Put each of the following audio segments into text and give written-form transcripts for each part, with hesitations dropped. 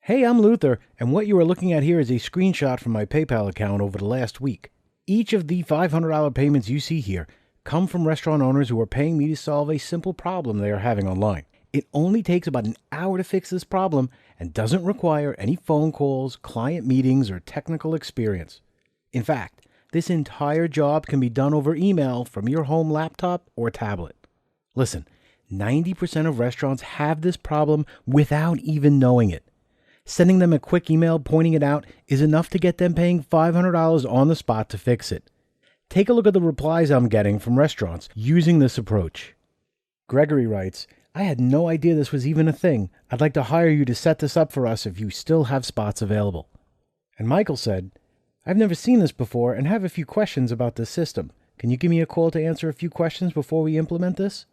Hey, I'm Luther, and what you are looking at here is a screenshot from my PayPal account over the last week. Each of the $500 payments you see here come from restaurant owners who are paying me to solve a simple problem they are having online. It only takes about an hour to fix this problem and doesn't require any phone calls, client meetings, or technical experience. In fact, this entire job can be done over email from your home laptop or tablet. Listen, 90% of restaurants have this problem without even knowing it. Sending them a quick email pointing it out is enough to get them paying $500 on the spot to fix it. Take a look at the replies I'm getting from restaurants using this approach. Gregory writes, I had no idea this was even a thing. I'd like to hire you to set this up for us if you still have spots available. And Michael said, I've never seen this before and have a few questions about this system. Can you give me a call to answer a few questions before we implement this?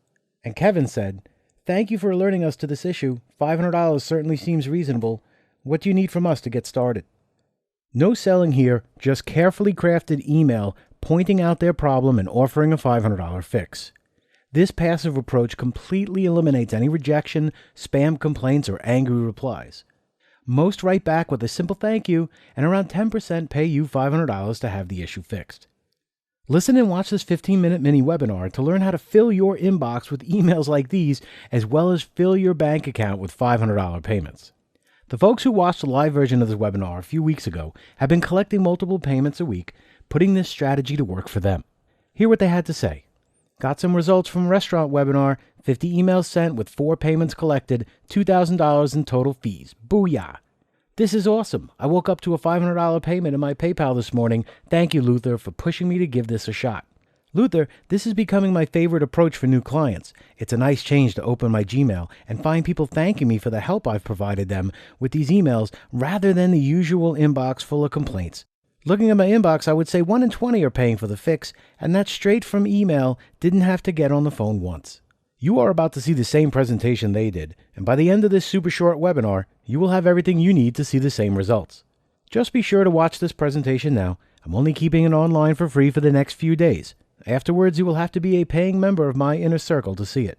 And Kevin said, thank you for alerting us to this issue. $500 certainly seems reasonable. What do you need from us to get started? No selling here, just carefully crafted email pointing out their problem and offering a $500 fix. This passive approach completely eliminates any rejection, spam complaints, or angry replies. Most write back with a simple thank you, and around 10% pay you $500 to have the issue fixed. Listen and watch this 15-minute mini webinar to learn how to fill your inbox with emails like these, as well as fill your bank account with $500 payments. The folks who watched the live version of this webinar a few weeks ago have been collecting multiple payments a week, putting this strategy to work for them. Hear what they had to say. Got some results from a restaurant webinar, 50 emails sent with 4 payments collected, $2,000 in total fees. Booyah! This is awesome. I woke up to a $500 payment in my PayPal this morning. Thank you, Luther, for pushing me to give this a shot. Luther, this is becoming my favorite approach for new clients. It's a nice change to open my Gmail and find people thanking me for the help I've provided them with these emails rather than the usual inbox full of complaints. Looking at my inbox, I would say 1 in 20 are paying for the fix, and that's straight from email, didn't have to get on the phone once. You are about to see the same presentation they did, and by the end of this super short webinar, you will have everything you need to see the same results. Just be sure to watch this presentation now. I'm only keeping it online for free for the next few days. Afterwards, you will have to be a paying member of my inner circle to see it.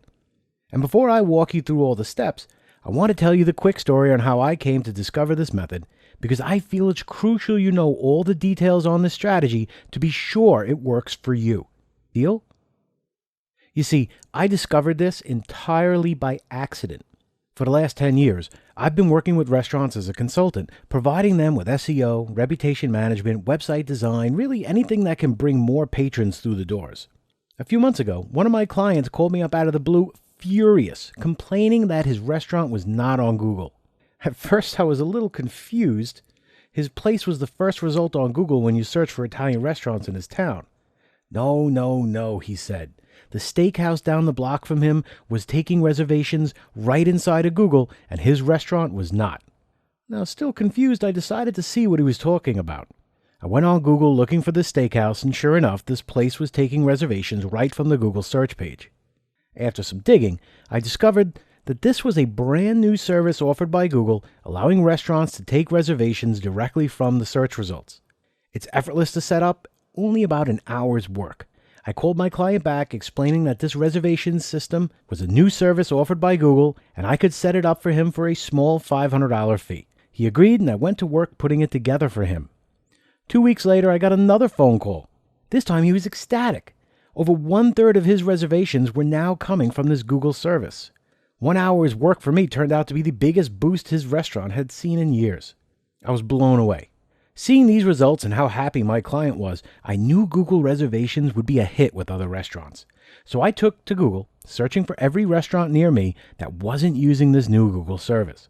And before I walk you through all the steps, I want to tell you the quick story on how I came to discover this method, because I feel it's crucial you know all the details on this strategy to be sure it works for you. Deal? You see, I discovered this entirely by accident. For the last 10 years, I've been working with restaurants as a consultant, providing them with SEO, reputation management, website design, really anything that can bring more patrons through the doors. A few months ago, one of my clients called me up out of the blue, furious, complaining that his restaurant was not on Google. At first, I was a little confused. His place was the first result on Google when you search for Italian restaurants in his town. No, he said. The steakhouse down the block from him was taking reservations right inside of Google, and his restaurant was not. Now, still confused, I decided to see what he was talking about. I went on Google looking for the steakhouse, and sure enough, this place was taking reservations right from the Google search page. After some digging, I discovered that this was a brand new service offered by Google, allowing restaurants to take reservations directly from the search results. It's effortless to set up, only about an hour's work. I called my client back explaining that this reservation system was a new service offered by Google and I could set it up for him for a small $500 fee. He agreed and I went to work putting it together for him. 2 weeks later, I got another phone call. This time he was ecstatic. Over 1/3 of his reservations were now coming from this Google service. 1 hour's work for me turned out to be the biggest boost his restaurant had seen in years. I was blown away. Seeing these results and how happy my client was, I knew Google reservations would be a hit with other restaurants. So I took to Google, searching for every restaurant near me that wasn't using this new Google service.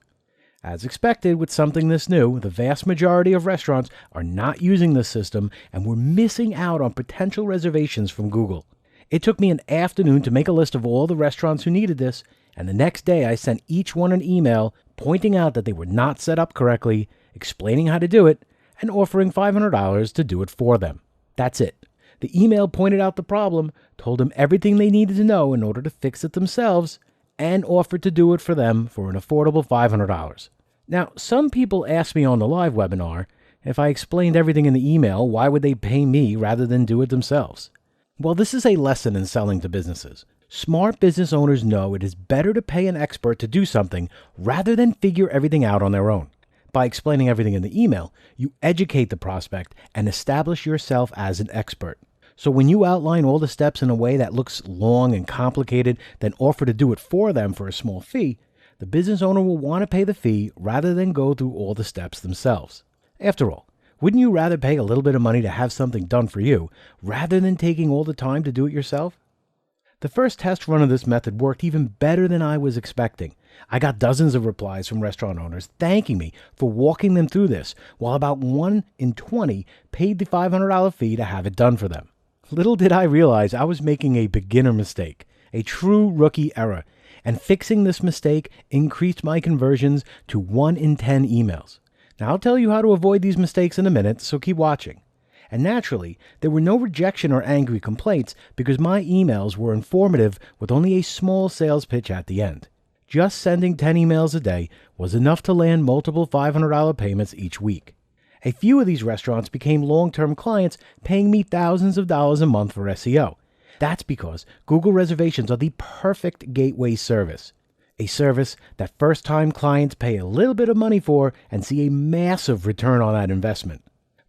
As expected, with something this new, the vast majority of restaurants are not using this system and were missing out on potential reservations from Google. It took me an afternoon to make a list of all the restaurants who needed this, and the next day I sent each one an email pointing out that they were not set up correctly, explaining how to do it, and offering $500 to do it for them. That's it. The email pointed out the problem, told them everything they needed to know in order to fix it themselves, and offered to do it for them for an affordable $500. Now, some people asked me on the live webinar, if I explained everything in the email, why would they pay me rather than do it themselves? Well, this is a lesson in selling to businesses. Smart business owners know it is better to pay an expert to do something rather than figure everything out on their own. By explaining everything in the email, you educate the prospect and establish yourself as an expert. So when you outline all the steps in a way that looks long and complicated, then offer to do it for them for a small fee, the business owner will want to pay the fee rather than go through all the steps themselves. After all, wouldn't you rather pay a little bit of money to have something done for you rather than taking all the time to do it yourself? The first test run of this method worked even better than I was expecting. I got dozens of replies from restaurant owners thanking me for walking them through this, while about 1 in 20 paid the $500 fee to have it done for them. Little did I realize I was making a beginner mistake, a true rookie error, and fixing this mistake increased my conversions to 1 in 10 emails. Now I'll tell you how to avoid these mistakes in a minute, so keep watching. And naturally, there were no rejection or angry complaints because my emails were informative with only a small sales pitch at the end. Just sending 10 emails a day was enough to land multiple $500 payments each week. A few of these restaurants became long-term clients, paying me thousands of dollars a month for SEO. That's because Google reservations are the perfect gateway service. A service that first-time clients pay a little bit of money for and see a massive return on that investment.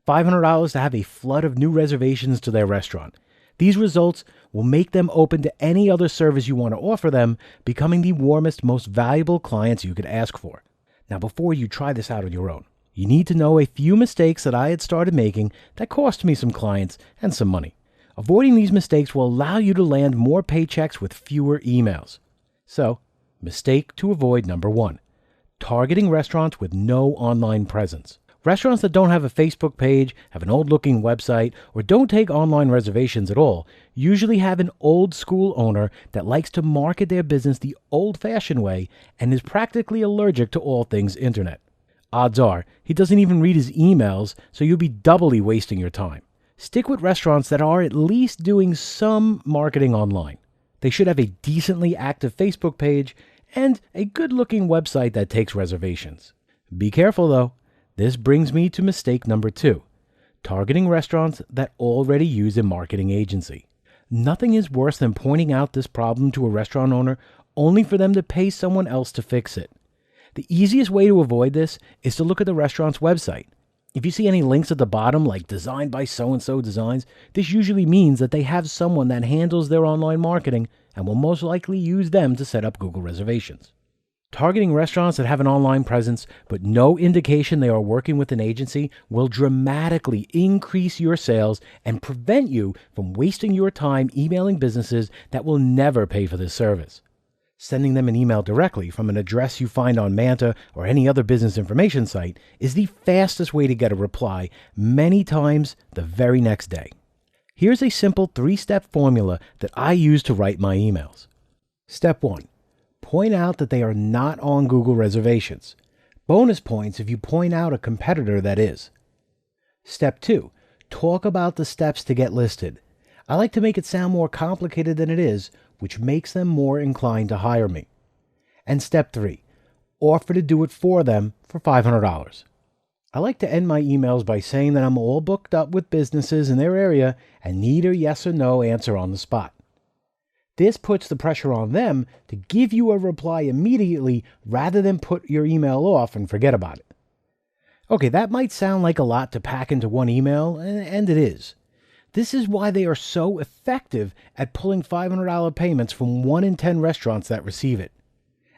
$500 to have a flood of new reservations to their restaurant. These results will make them open to any other service you want to offer them, becoming the warmest, most valuable clients you could ask for. Now, before you try this out on your own, you need to know a few mistakes that I had started making that cost me some clients and some money. Avoiding these mistakes will allow you to land more paychecks with fewer emails. So, mistake to avoid number 1, targeting restaurants with no online presence. Restaurants that don't have a Facebook page, have an old-looking website, or don't take online reservations at all usually have an old-school owner that likes to market their business the old-fashioned way and is practically allergic to all things internet. Odds are, he doesn't even read his emails, so you'll be doubly wasting your time. Stick with restaurants that are at least doing some marketing online. They should have a decently active Facebook page and a good-looking website that takes reservations. Be careful, though. This brings me to mistake number 2, targeting restaurants that already use a marketing agency. Nothing is worse than pointing out this problem to a restaurant owner only for them to pay someone else to fix it. The easiest way to avoid this is to look at the restaurant's website. If you see any links at the bottom like designed by so-and-so designs, this usually means that they have someone that handles their online marketing and will most likely use them to set up Google reservations. Targeting restaurants that have an online presence but no indication they are working with an agency will dramatically increase your sales and prevent you from wasting your time emailing businesses that will never pay for this service. Sending them an email directly from an address you find on Manta or any other business information site is the fastest way to get a reply, many times the very next day. Here's a simple 3-step formula that I use to write my emails. Step 1. Point out that they are not on Google reservations. Bonus points if you point out a competitor that is. Step 2. Talk about the steps to get listed. I like to make it sound more complicated than it is, which makes them more inclined to hire me. And step 3. Offer to do it for them for $500. I like to end my emails by saying that I'm all booked up with businesses in their area and need a yes or no answer on the spot. This puts the pressure on them to give you a reply immediately rather than put your email off and forget about it. Okay, that might sound like a lot to pack into one email, and it is. This is why they are so effective at pulling $500 payments from 1 in 10 restaurants that receive it.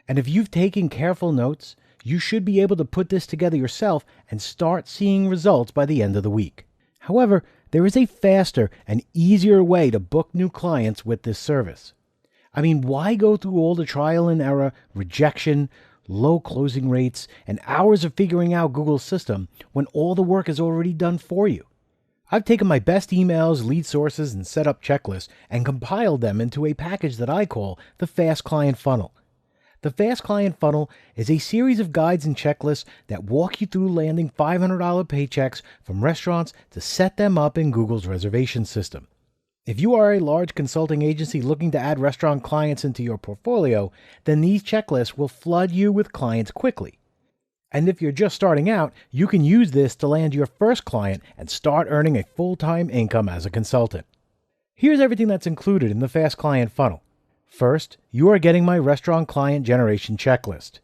And if you've taken careful notes, you should be able to put this together yourself and start seeing results by the end of the week. However, there is a faster and easier way to book new clients with this service. I mean, why go through all the trial and error, rejection, low closing rates, and hours of figuring out Google's system when all the work is already done for you? I've taken my best emails, lead sources, and setup checklists and compiled them into a package that I call the Fast Client Funnel. The Fast Client Funnel is a series of guides and checklists that walk you through landing $500 paychecks from restaurants to set them up in Google's reservation system. If you are a large consulting agency looking to add restaurant clients into your portfolio, then these checklists will flood you with clients quickly. And if you're just starting out, you can use this to land your first client and start earning a full-time income as a consultant. Here's everything that's included in the Fast Client Funnel. First, you are getting my restaurant client generation checklist.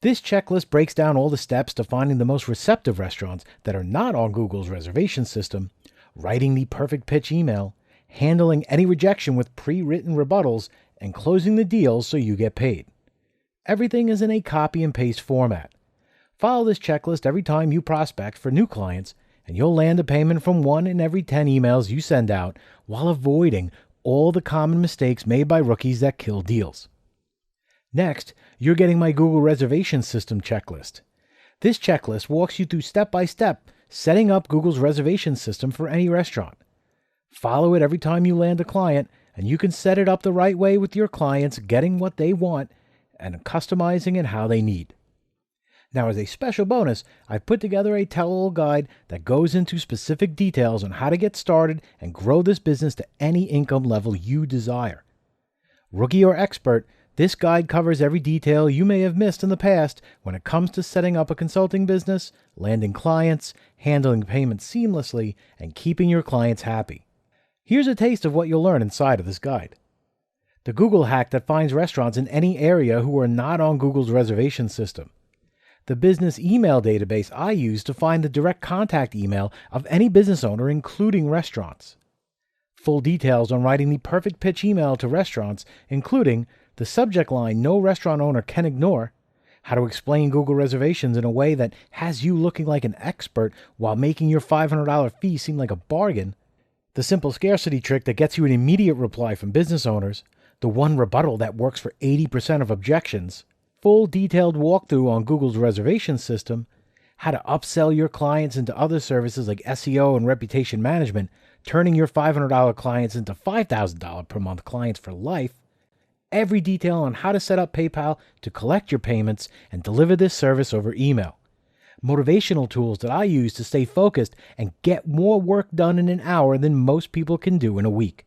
This checklist breaks down all the steps to finding the most receptive restaurants that are not on Google's reservation system, writing the perfect pitch email, handling any rejection with pre-written rebuttals, and closing the deals so you get paid. Everything is in a copy and paste format. Follow this checklist every time you prospect for new clients, and you'll land a payment from 1 in every 10 emails you send out while avoiding all the common mistakes made by rookies that kill deals. Next, you're getting my Google reservation system checklist. This checklist walks you through step by step setting up Google's reservation system for any restaurant. Follow it every time you land a client, and you can set it up the right way with your clients getting what they want and customizing it how they need. Now, as a special bonus, I've put together a tell-all guide that goes into specific details on how to get started and grow this business to any income level you desire. Rookie or expert, this guide covers every detail you may have missed in the past when it comes to setting up a consulting business, landing clients, handling payments seamlessly, and keeping your clients happy. Here's a taste of what you'll learn inside of this guide. The Google hack that finds restaurants in any area who are not on Google's reservation system. The business email database I use to find the direct contact email of any business owner, including restaurants. Full details on writing the perfect pitch email to restaurants, including the subject line no restaurant owner can ignore, how to explain Google reservations in a way that has you looking like an expert while making your $500 fee seem like a bargain, the simple scarcity trick that gets you an immediate reply from business owners, the one rebuttal that works for 80% of objections, full detailed walkthrough on Google's reservation system, how to upsell your clients into other services like SEO and reputation management, turning your $500 clients into $5,000 per month clients for life, every detail on how to set up PayPal to collect your payments and deliver this service over email, motivational tools that I use to stay focused and get more work done in an hour than most people can do in a week.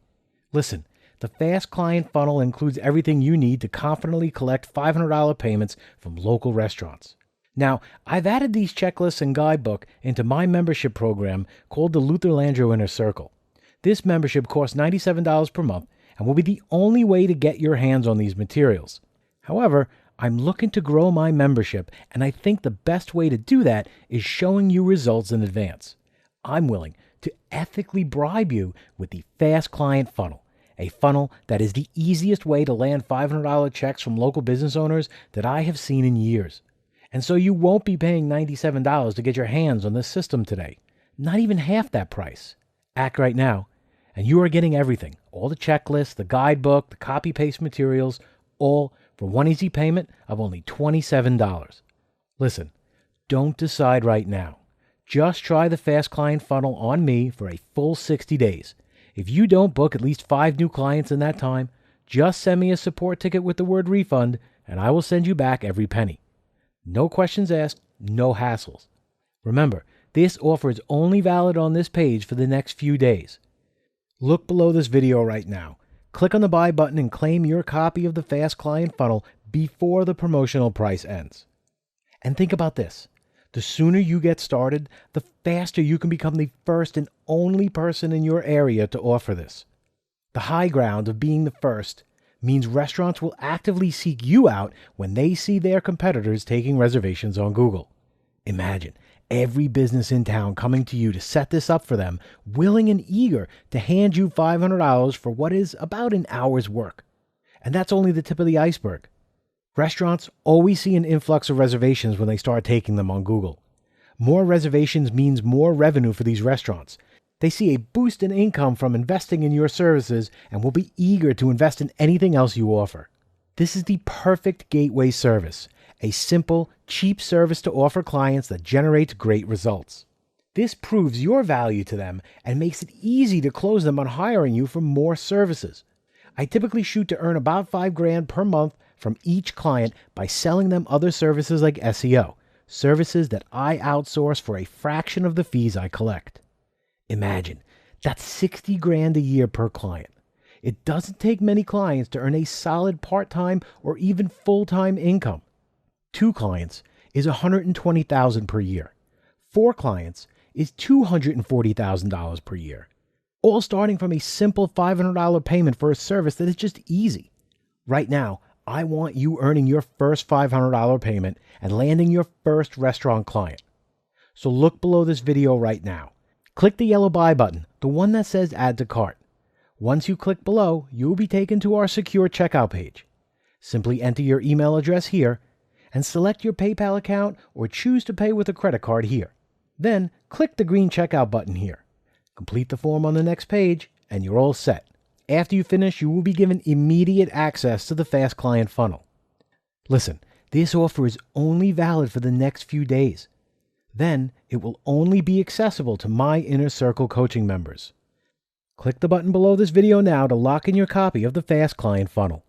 Listen, the Fast Client Funnel includes everything you need to confidently collect $500 payments from local restaurants. Now, I've added these checklists and guidebook into my membership program called the Landro Inner Circle. This membership costs $97 per month and will be the only way to get your hands on these materials. However, I'm looking to grow my membership, and I think the best way to do that is showing you results in advance. I'm willing to ethically bribe you with the Fast Client Funnel, a funnel that is the easiest way to land $500 checks from local business owners that I have seen in years. And so you won't be paying $97 to get your hands on this system today. Not even half that price. Act right now, and you are getting everything. All the checklists, the guidebook, the copy-paste materials, all for one easy payment of only $27. Listen, don't decide right now. Just try the Fast Client Funnel on me for a full 60 days. If you don't book at least 5 new clients in that time, just send me a support ticket with the word refund, and I will send you back every penny. No questions asked, no hassles. Remember, this offer is only valid on this page for the next few days. Look below this video right now. Click on the buy button and claim your copy of the Fast Client Funnel before the promotional price ends. And think about this. The sooner you get started, the faster you can become the first and only person in your area to offer this. The high ground of being the first means restaurants will actively seek you out when they see their competitors taking reservations on Google. Imagine every business in town coming to you to set this up for them, willing and eager to hand you $500 for what is about an hour's work. And that's only the tip of the iceberg. Restaurants always see an influx of reservations when they start taking them on Google. More reservations means more revenue for these restaurants. They see a boost in income from investing in your services and will be eager to invest in anything else you offer. This is the perfect gateway service, a simple, cheap service to offer clients that generates great results. This proves your value to them and makes it easy to close them on hiring you for more services. I typically shoot to earn about $5,000 per month from each client by selling them other services like SEO, services that I outsource for a fraction of the fees I collect. Imagine, that's $60,000 a year per client. It doesn't take many clients to earn a solid part-time or even full-time income. 2 clients is $120,000 per year. 4 clients is $240,000 per year. All starting from a simple $500 payment for a service that is just easy. Right now, I want you earning your first $500 payment and landing your first restaurant client. So look below this video right now. Click the yellow buy button, the one that says add to cart. Once you click below, you will be taken to our secure checkout page. Simply enter your email address here and select your PayPal account or choose to pay with a credit card here. Then click the green checkout button here. Complete the form on the next page and you're all set. After you finish, you will be given immediate access to the Fast Client Funnel. Listen, this offer is only valid for the next few days. Then it will only be accessible to my Inner Circle coaching members. Click the button below this video now to lock in your copy of the Fast Client Funnel.